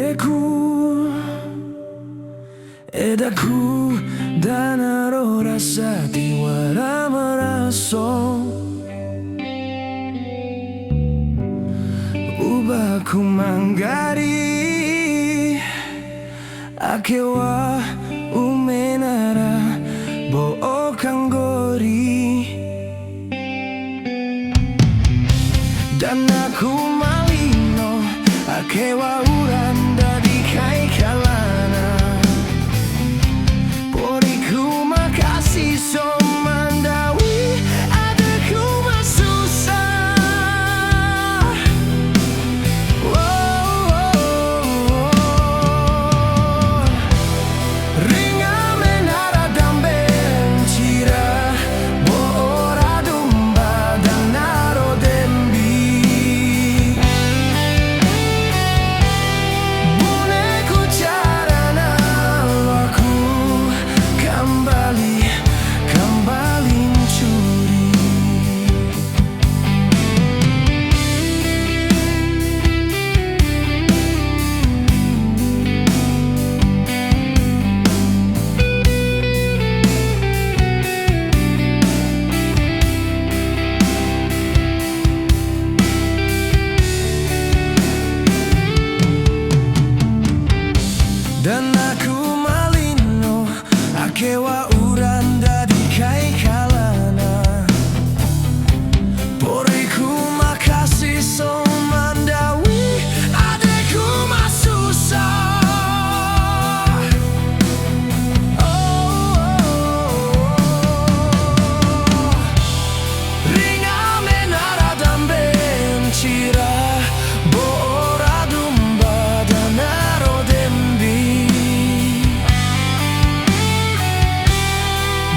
Buneku Edaku dan aro rasa tiwara meraso Ubahku manggari Akewa umenara Bo'o kanggori Dan aku malino Akewa uranda di kai kalana Poriku makasih so mandawi Adaku masusah Ringa menara dambe cira Bo'ora dumba dan naro dembi Buneku carana aku kembali mencuri Dan aku malino Akewa uranda di kai kalana Poriku makasih so mandawi Adeku masusah Ringa menara dambe cira Bo'ora dumba dan naro dembi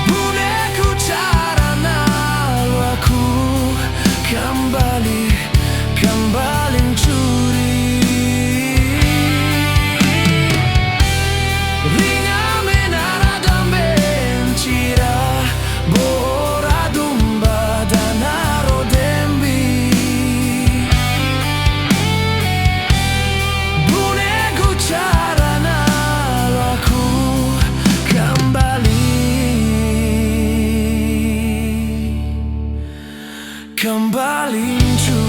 Buneku carana aku kembali mencuri Ringa menara dambe cira Bo'ora dumba dan naro dembi Buneku carana aku kembali mencuri